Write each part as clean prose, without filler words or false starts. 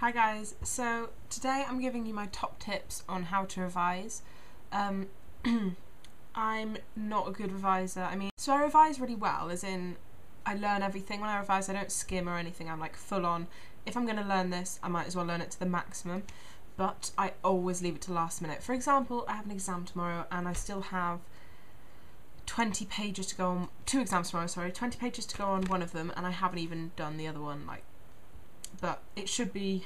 Hi guys, so today I'm giving you my top tips on how to revise. I'm not a good reviser. So I revise really well, as in I learn everything. When I revise I don't skim or anything, I'm like full on. If I'm going to learn this, I might as well learn it to the maximum, but I always leave it to last minute. For example, I have an exam tomorrow and I still have 20 pages to go on, 2 exams tomorrow, sorry, 20 pages to go on one of them, and I haven't even done the other one, but it should be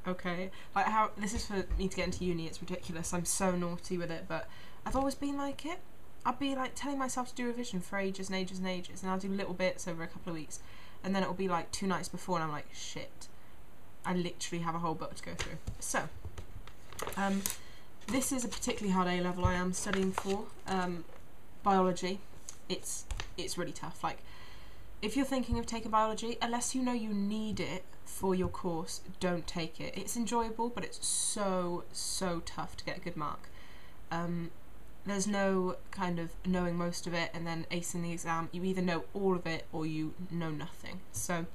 okay. Like, how this is for me to get into uni, it's ridiculous. I'm so naughty with it, but I've always been like it. I'll be like telling myself to do revision for ages and ages and ages, and I'll do little bits over a couple of weeks, and then it'll be like 2 nights before and I'm like, shit, I literally have a whole book to go through. So this is a particularly hard A level I am studying for. Biology. It's really tough. Like, if you're thinking of taking biology, unless you know you need it for your course, don't take it. It's enjoyable, but it's so tough to get a good mark. There's no kind of knowing most of it and then acing the exam. You either know all of it or you know nothing. So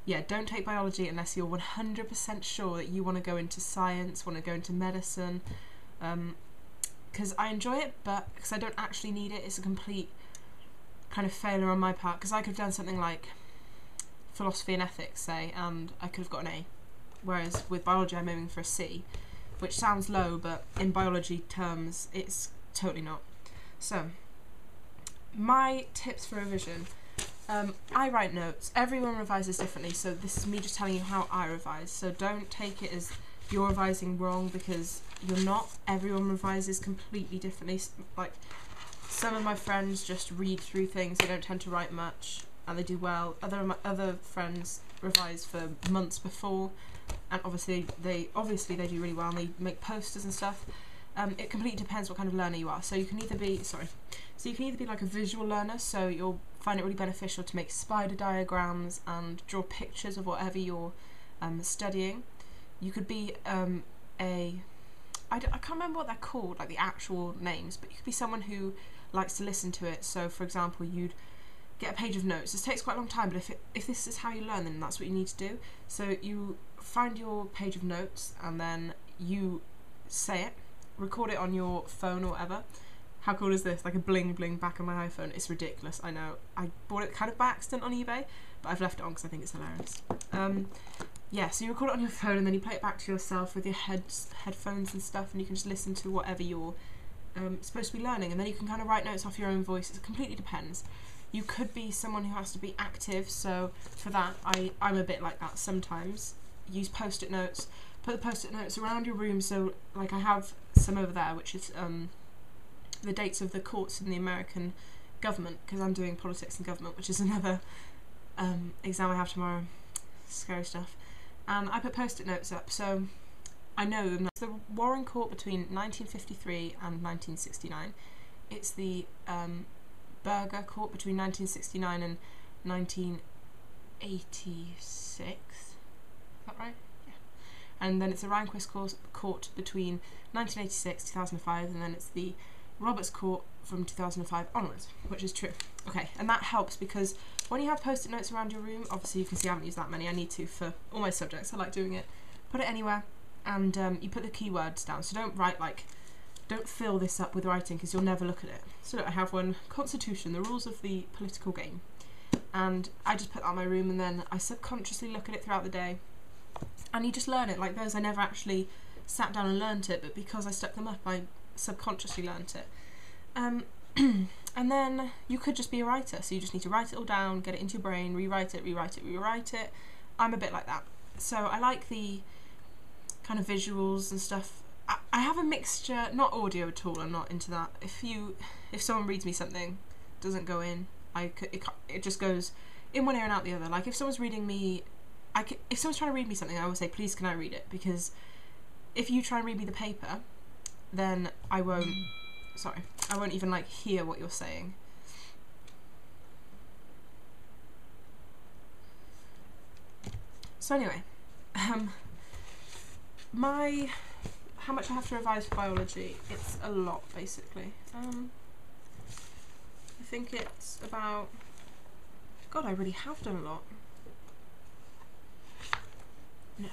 yeah, don't take biology unless you're 100% sure that you want to go into science, want to go into medicine, because I enjoy it, but because I don't actually need it, it's a complete kind of failure on my part, because I could have done something like philosophy and ethics, say, and I could have got an A, whereas with biology I'm aiming for a C, which sounds low, but in biology terms it's totally not. So my tips for revision: I write notes. Everyone revises differently, so this is me just telling you how I revise, so don't take it as you're revising wrong, because you're not. Everyone revises completely differently. Like, some of my friends just read through things, they don't tend to write much, and they do well. Other friends revise for months before, and obviously they do really well, and they make posters and stuff. It completely depends what kind of learner you are. So you can either be like a visual learner, so you'll find it really beneficial to make spider diagrams and draw pictures of whatever you're studying. You could be I can't remember what they're called, like the actual names, but you could be someone who likes to listen to it. So for example, you'd get a page of notes. This takes quite a long time, but if this is how you learn, then that's what you need to do. So you find your page of notes and then you say it, record it on your phone or whatever. How cool is this? Like a bling bling back on my iPhone. It's ridiculous, I know. I bought it kind of by accident on eBay, but I've left it on because I think it's hilarious. Yeah, so you record it on your phone and then you play it back to yourself with your headphones and stuff, and you can just listen to whatever you're supposed to be learning, and then you can kind of write notes off your own voice. It completely depends. You could be someone who has to be active, so for that I'm a bit like that sometimes. Use post-it notes. Put the post-it notes around your room, so like I have some over there, which is the dates of the courts in the American government, because I'm doing politics and government, which is another exam I have tomorrow. Scary stuff. And I put post-it notes up, so I know them. It's the Warren Court between 1953 and 1969. It's the Berger Court between 1969 and 1986. Is that right? Yeah. And then it's the Rehnquist Court between 1986 2005, and then it's the Roberts Court from 2005 onwards, which is true. Okay, and that helps because when you have post-it notes around your room, obviously you can see I haven't used that many, I need to for all my subjects, I like doing it. Put it anywhere, and you put the keywords down, so don't fill this up with writing because you'll never look at it. So look, I have one, Constitution, the rules of the political game, and I just put that in my room, and then I subconsciously look at it throughout the day, and you just learn it. Like those, I never actually sat down and learnt it, but because I stuck them up, I subconsciously learnt it. And then you could just be a writer, so you just need to write it all down, get it into your brain, rewrite it. I'm a bit like that. So I like the kind of visuals and stuff. I have a mixture, not audio at all, I'm not into that. If someone reads me something, doesn't go in, it just goes in one ear and out the other. Like if someone's reading me, if someone's trying to read me something, I always say, please can I read it, because if you try and read me the paper, then I won't even like hear what you're saying. So anyway, how much I have to revise for biology? It's a lot, basically. I think it's about, God, I really have done a lot. No.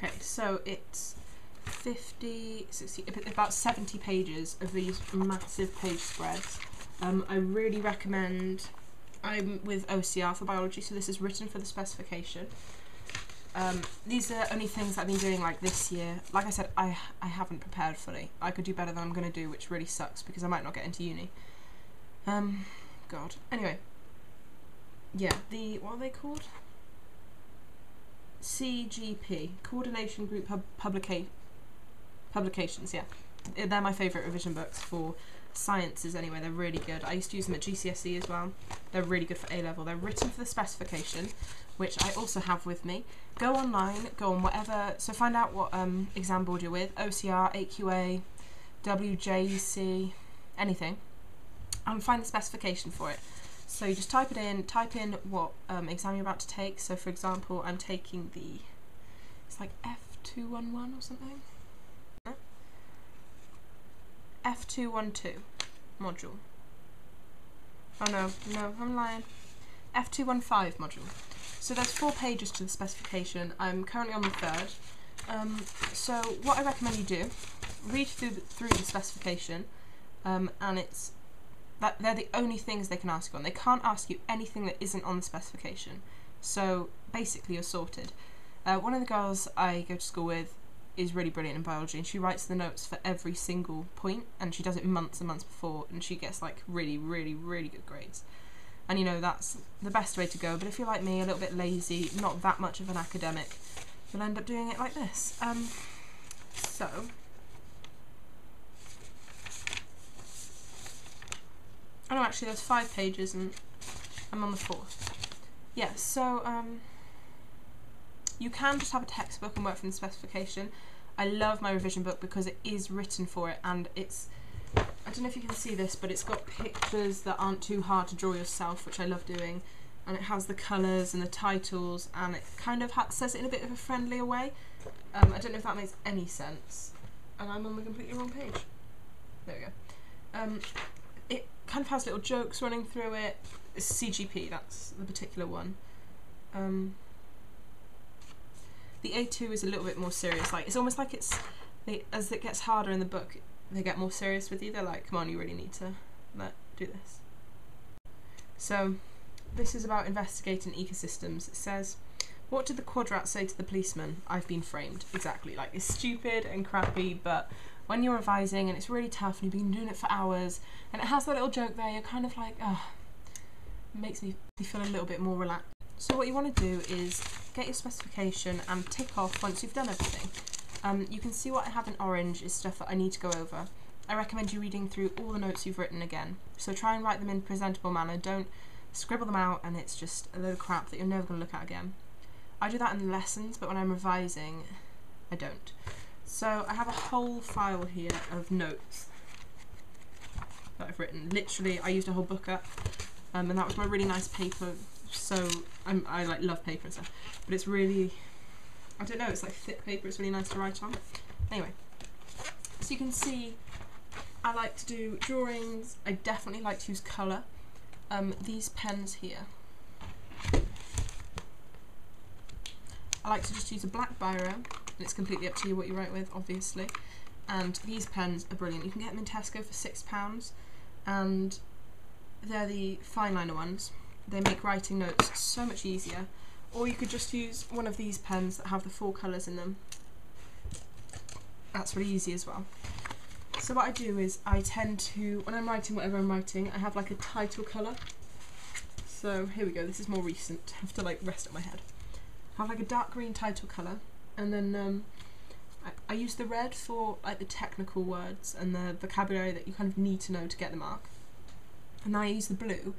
Okay, so it's 50, 60, about 70 pages of these massive page spreads. I really recommend, I'm with OCR for biology, so this is written for the specification. These are only things that I've been doing like this year. Like I said, I haven't prepared fully. I could do better than I'm going to do, which really sucks because I might not get into uni. God. Anyway. Yeah, what are they called? CGP, Coordination Group Publications, yeah. They're my favourite revision books for sciences anyway, they're really good. I used to use them at GCSE as well. They're really good for A-level. They're written for the specification, which I also have with me. Go online, go on whatever, so find out what exam board you're with, OCR, AQA, WJEC, anything, and find the specification for it. So you just type it in, type in what exam you're about to take. So for example, I'm taking it's like F211 or something? F212 module. Oh no, I'm lying. F215 module. So there's 4 pages to the specification. I'm currently on the 3rd. So what I recommend you do, read through the specification, and they're the only things they can ask you on. They can't ask you anything that isn't on the specification. So basically you're sorted. One of the girls I go to school with is really brilliant in biology, and she writes the notes for every single point, and she does it months and months before, and she gets like really, really, really good grades. And you know, that's the best way to go. But if you're like me, a little bit lazy, not that much of an academic, you'll end up doing it like this. So oh no, actually there's 5 pages and I'm on the 4th. Yeah, so you can just have a textbook and work from the specification. I love my revision book because it is written for it, and it's, I don't know if you can see this, but it's got pictures that aren't too hard to draw yourself, which I love doing, and it has the colours and the titles, and it kind of says it in a bit of a friendlier way. I don't know if that makes any sense, and I'm on the completely wrong page. There we go. It kind of has little jokes running through it. It's CGP, that's the particular one. The A2 is a little bit more serious. Like, it's almost like as it gets harder in the book, they get more serious with you. They're like, come on, you really need to do this. So this is about investigating ecosystems. It says, what did the quadrat say to the policeman? I've been framed. Exactly. Like, it's stupid and crappy, but when you're revising and it's really tough and you've been doing it for hours, and it has that little joke there, you're kind of like, it makes me feel a little bit more relaxed. So what you want to do is get your specification and tick off once you've done everything. You can see what I have in orange is stuff that I need to go over. I recommend you reading through all the notes you've written again. So try and write them in a presentable manner. Don't scribble them out and it's just a load of crap that you're never going to look at again. I do that in lessons, but when I'm revising, I don't. So I have a whole file here of notes that I've written. Literally, I used a whole book up, and that was my really nice paper. So I like love paper and stuff, but it's really, I don't know, it's like thick paper. It's really nice to write on. Anyway, so you can see I like to do drawings. I definitely like to use colour. These pens here, I like to just use a black biro, and it's completely up to you what you write with, obviously. And these pens are brilliant. You can get them in Tesco for £6, and they're the fine liner ones. They make writing notes so much easier. Or you could just use one of these pens that have the 4 colours in them. That's really easy as well. So what I do is I tend to, when I'm writing whatever I'm writing, I have like a title colour. So here we go, this is more recent. I have to like rest up my head. I have like a dark green title colour, and then I use the red for like the technical words and the vocabulary that you kind of need to know to get the mark. And then I use the blue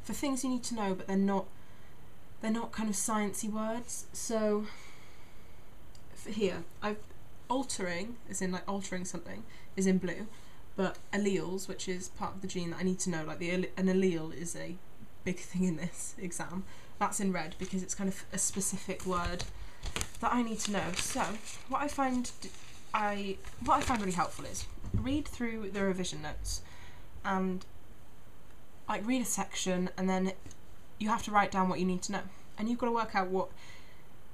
for things you need to know, but they're not kind of sciencey words. So for here, altering, as in like altering something, is in blue, but alleles, which is part of the gene that I need to know, like an allele is a big thing in this exam, that's in red because it's kind of a specific word that I need to know. So what I find really helpful is read through the revision notes and like read a section, and then you have to write down what you need to know, and you've got to work out what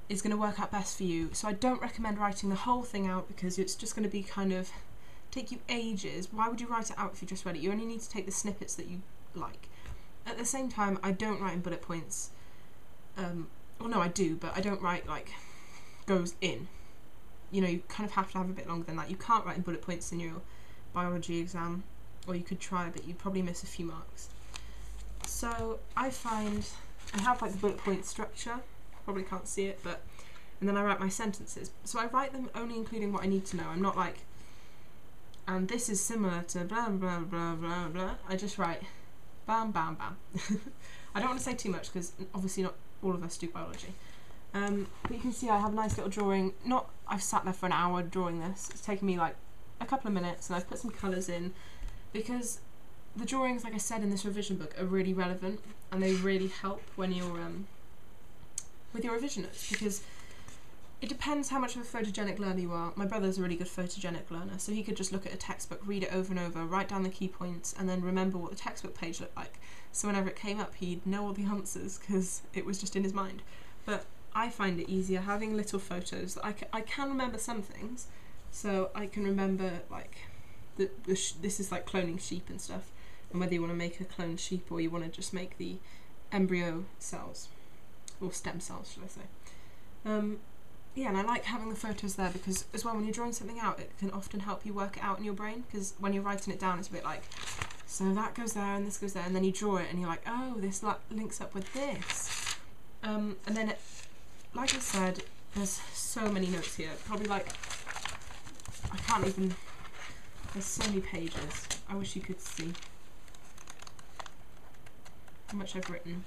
is going to work out best for you. So I don't recommend writing the whole thing out because it's just going to be kind of take you ages. Why would you write it out if you just read it? You only need to take the snippets that you like. At the same time, I don't write in bullet points. Well, no, I do, but I don't write like goes in. You know, you kind of have to have a bit longer than that. You can't write in bullet points in your biology exam, or you could try, but you'd probably miss a few marks. So I find I have like the bullet point structure. Probably can't see it, but and then I write my sentences. So I write them only including what I need to know. I'm not like, and this is similar to blah blah blah blah blah. I just write bam bam bam. I don't want to say too much because obviously not all of us do biology. But you can see I have a nice little drawing. I've sat there for an hour drawing this. It's taken me like a couple of minutes, and I've put some colours in because the drawings, like I said in this revision book, are really relevant and they really help when you're with your revision notes, because it depends how much of a photogenic learner you are. My brother's a really good photogenic learner, so he could just look at a textbook, read it over and over, write down the key points, and then remember what the textbook page looked like. So whenever it came up, he'd know all the answers because it was just in his mind. But I find it easier having little photos. I can remember some things, so I can remember like this is like cloning sheep and stuff, and whether you want to make a cloned sheep or you want to just make the embryo cells. Or stem cells, should I say. Yeah, and I like having the photos there because as well when you're drawing something out, it can often help you work it out in your brain, because when you're writing it down it's a bit like, so that goes there and this goes there, and then you draw it and you're like, oh, this links up with this. And then, like I said, there's so many notes here, probably like, I can't even, there's so many pages. I wish you could see how much I've written.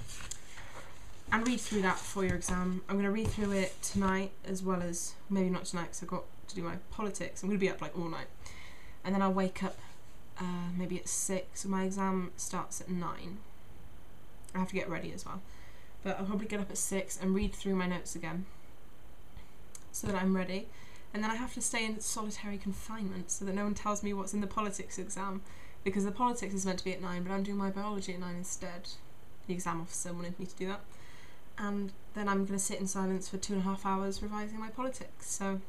And read through that for your exam. I'm going to read through it tonight, as well as, maybe not tonight because I've got to do my politics. I'm going to be up like all night. And then I'll wake up maybe at 6, so my exam starts at 9. I have to get ready as well. But I'll probably get up at 6 and read through my notes again, so that I'm ready. And then I have to stay in solitary confinement so that no one tells me what's in the politics exam, because the politics is meant to be at 9, but I'm doing my biology at 9 instead. The exam officer wanted me to do that. And then I'm going to sit in silence for 2.5 hours revising my politics. So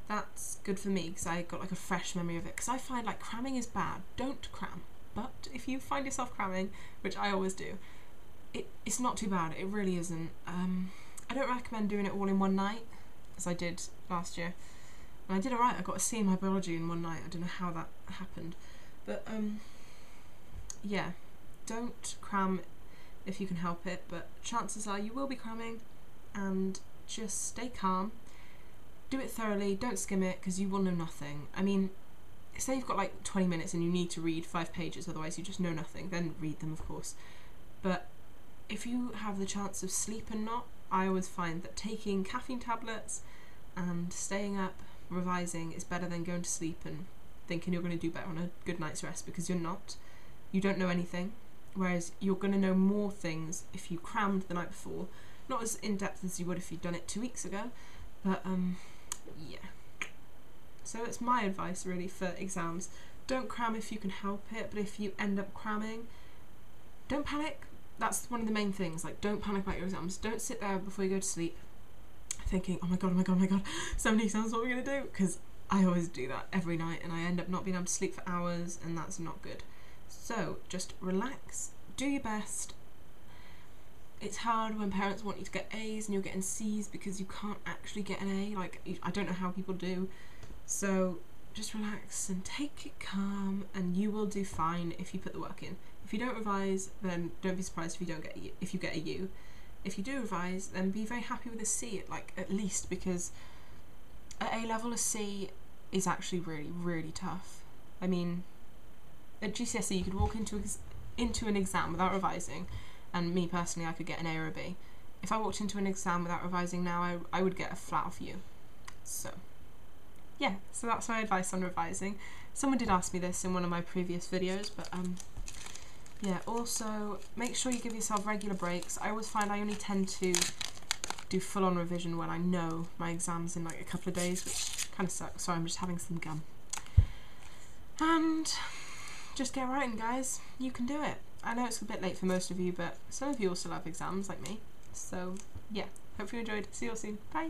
that's good for me because I got like a fresh memory of it. Because I find like cramming is bad. Don't cram. But if you find yourself cramming, which I always do, it's not too bad. It really isn't. I don't recommend doing it all in one night, as I did last year. And I did alright. I got a C in my biology in one night. I don't know how that happened. But yeah, don't cram if you can help it, but chances are you will be cramming, and just stay calm, do it thoroughly, don't skim it because you will know nothing. I mean, say you've got like 20 minutes and you need to read 5 pages, otherwise you just know nothing, then read them of course. But if you have the chance of sleep and not, I always find that taking caffeine tablets and staying up revising is better than going to sleep and thinking you're going to do better on a good night's rest, because you're not. You don't know anything. Whereas you're going to know more things if you crammed the night before. Not as in-depth as you would if you'd done it 2 weeks ago, but yeah. So it's my advice really for exams. Don't cram if you can help it, but if you end up cramming, don't panic. That's one of the main things, like don't panic about your exams. Don't sit there before you go to sleep thinking, oh my god, oh my god, oh my god, so many exams, what are we going to do? Because I always do that every night and I end up not being able to sleep for hours, and that's not good. So just relax, do your best. It's hard when parents want you to get A's and you're getting C's because you can't actually get an A. Like, I don't know how people do. So just relax and take it calm, and you will do fine if you put the work in. If you don't revise, then don't be surprised if you don't get if you get a U. If you do revise, then be very happy with a C, at least, because at A level a C is actually really, really tough. I mean, at GCSE you could walk into an exam without revising, and me personally I could get an A or a B. If I walked into an exam without revising now, I would get a flat off U. So yeah, so that's my advice on revising. Someone did ask me this in one of my previous videos, but yeah, also make sure you give yourself regular breaks. I always find I only tend to do full-on revision when I know my exam's in like a couple of days, which kind of sucks. Sorry, I'm just having some gum. And just get writing, guys. You can do it. I know it's a bit late for most of you, but some of you also have exams like me. So yeah, Hope you enjoyed. See you all soon. Bye.